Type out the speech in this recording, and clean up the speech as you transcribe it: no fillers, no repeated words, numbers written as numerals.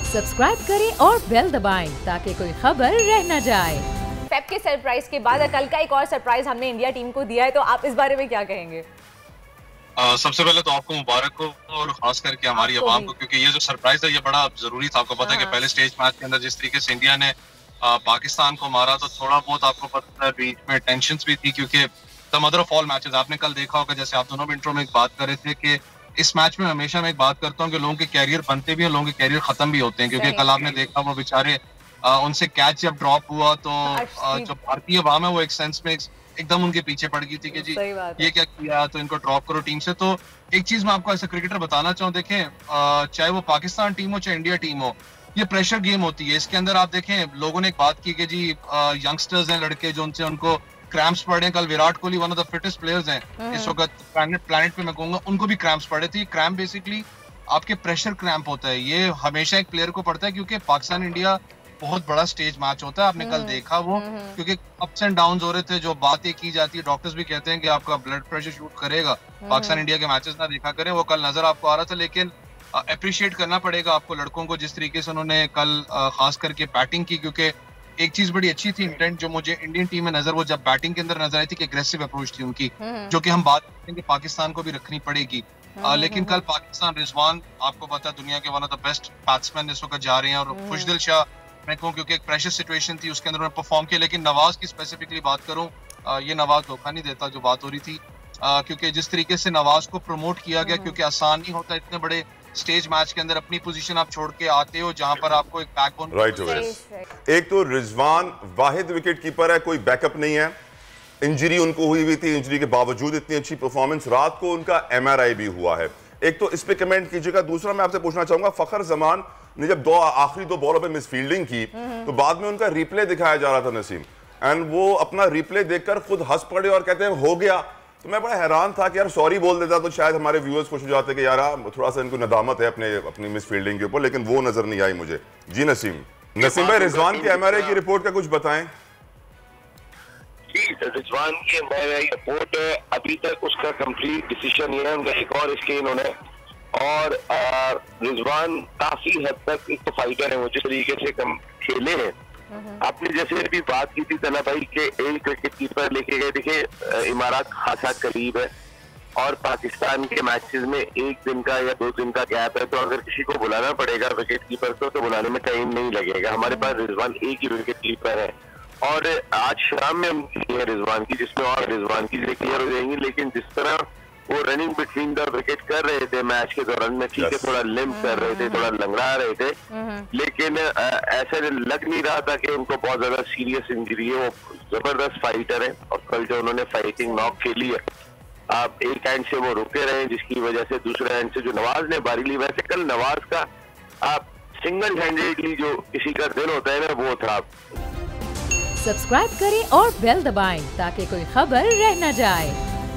Subscribe करें और bell दबाएं ताकि कोई खबर रह न जाए। फेब के सरप्राइज के बाद कल का एक और सरप्राइज हमने इंडिया टीम को दिया है, तो आप इस बारे में क्या कहेंगे? सबसे पहले तो आपको मुबारक हो और खास करके हमारी आवाम को, क्योंकि ये जो सरप्राइज है ये बड़ा जरूरी था। आपको पता है कि पहले स्टेज मैच के अंदर जिस तरीके से इंडिया ने पाकिस्तान को मारा, तो थोड़ा बहुत आपको पता है बीच में टेंशंस भी थी, क्योंकि the mother of all matches आपने कल देखा होगा। जैसे आप दोनों भी इंट्रो में एक बात कर रहे थे कि इस मैच में हमेशा मैं एक बात करता हूँ कि लोगों के कैरियर बनते भी हैं, लोगों के कैरियर खत्म भी होते हैं, क्योंकि कल आपने देखा वो बेचारे उनसे कैच जब ड्रॉप हुआ तो जो भारतीय अवाम है वो एक सेंस में एकदम उनके पीछे पड़ गई थी कि जी ये क्या किया, तो इनको ड्रॉप करो टीम से। तो एक चीज मैं आपको ऐसे क्रिकेटर बताना चाहूँ, देखें चाहे वो पाकिस्तान टीम हो चाहे इंडिया टीम हो, ये प्रेशर गेम होती है। इसके अंदर आप देखें लोगों ने एक बात की कि जी यंगस्टर्स हैं लड़के जो उनसे उनको क्रैम्प्स पड़े। कल Virat Kohli one of the fittest players हैं इस वक्त प्लेनेट पे, मैं कहूंगा उनको भी क्रैम्प्स पड़े थे। क्रैम्प बेसिकली आपके प्रेशर क्रैम्प होता है, ये हमेशा एक प्लेयर को पड़ता है, क्योंकि पाकिस्तान इंडिया बहुत बड़ा स्टेज मैच होता है। आपने कल देखा वो, क्योंकि अप्स एंड डाउन हो रहे थे, जो बातें की जाती है, डॉक्टर्स भी कहते हैं कि आपका ब्लड प्रेशर शूट करेगा, पाकिस्तान इंडिया के मैचेस ना देखा करें, वो कल नजर आपको आ रहा था। लेकिन अप्रिशिएट करना पड़ेगा आपको लड़कों को, जिस तरीके से उन्होंने कल खास करके बैटिंग की, क्योंकि एक चीज बड़ी अच्छी थी इंटेंट जो मुझे इंडियन टीम में नजर, वो जब बैटिंग के अंदर नजर आई थी कि एग्रेसिव अप्रोच थी उनकी, जो कि हम बात करेंगे पाकिस्तान को भी रखनी पड़ेगी। लेकिन कल पाकिस्तान, रिजवान आपको पता दुनिया के one of the best batsman इस वक्त जा रहे हैं, और खुशदिल शाह मैं कहूँ क्योंकि एक प्रेशर सिचुएशन थी उसके अंदर उन्होंने परफॉर्म किया। लेकिन नवाज की स्पेसिफिकली बात करूं, ये नवाज धोखा नहीं देता जो बात हो रही थी, क्योंकि जिस तरीके से नवाज को प्रमोट किया गया, क्योंकि आसान नहीं होता इतने बड़े स्टेज मैच के अंदर अपनी पोजीशन आप छोड़ के आते हो जहां पर आपको एक बैकबोन राइट। एक तो रिजवान वाहिद विकेट कीपर है, कोई बैकअप नहीं है, इंजरी उनको हुई थी, इंजरी के बावजूद इतनी अच्छी परफॉर्मेंस, रात को उनका MRI भी हुआ है। एक तो इस पे कमेंट कीजिएगा। दूसरा मैं आपसे पूछना चाहूंगा, फखर जमान ने जब आखिरी दो बॉलों पे मिसफील्डिंग की तो बाद में उनका रिप्ले दिखाया जा रहा था नसीम, एंड वो अपना रिप्ले देखकर खुद हंस पड़े और कहते हैं हो गया। तो मैं बड़ा हैरान था कि यार सॉरी बोल देता तो शायद हमारे व्यूअर्स खुश हो जाते कि यार थोड़ा सा इनको नदामत है अपनी मिसफील्डिंग के ऊपर, लेकिन वो नजर नहीं आई मुझे। जी नसीम भाई, रिजवान की MRI की रिपोर्ट का कुछ बताएं। जी, रिजवान की MRI रिपोर्ट अभी तक उसका कंप्लीट डिसीजन ये है, उनका एक और स्कैन होना है। और रिजवान काफी हद तक एक तो फाइटर है, वो जिस तरीके से खेले हैं। आपने जैसे भी बात की थी तना भाई के एक विकेट कीपर लेके गए, देखिए इमारात खासा करीब है और पाकिस्तान के मैचेस में एक दिन का या 2 दिन का गैप है, तो अगर किसी को बुलाना पड़ेगा विकेट कीपर को तो बुलाने में टाइम नहीं लगेगा। हमारे पास रिजवान एक ही विकेट कीपर है और आज शाम में है रिजवान की, जिसमें और रिजवान की क्लियर हो जाएंगी। लेकिन जिस तरह वो रनिंग बिटवीन द विकेट कर रहे थे मैच के दौरान में, ठीक है थोड़ा लिम्प कर रहे थे, थोड़ा लंगड़ा रहे थे, लेकिन ऐसा लग नहीं रहा था कि उनको बहुत ज्यादा सीरियस इंजरी है। वो जबरदस्त फाइटर है और कल जो उन्होंने फाइटिंग नॉक खेली है, आप एक एंड से वो रुके रहे, जिसकी वजह से दूसरे एंड से जो नवाज ने बारी ली, वैसे कल नवाज का आप सिंगल हैंडेडली जो किसी का दिन होता है ना वो था। सब्सक्राइब करें और बेल दबाएं ताकि कोई खबर रह न जाए।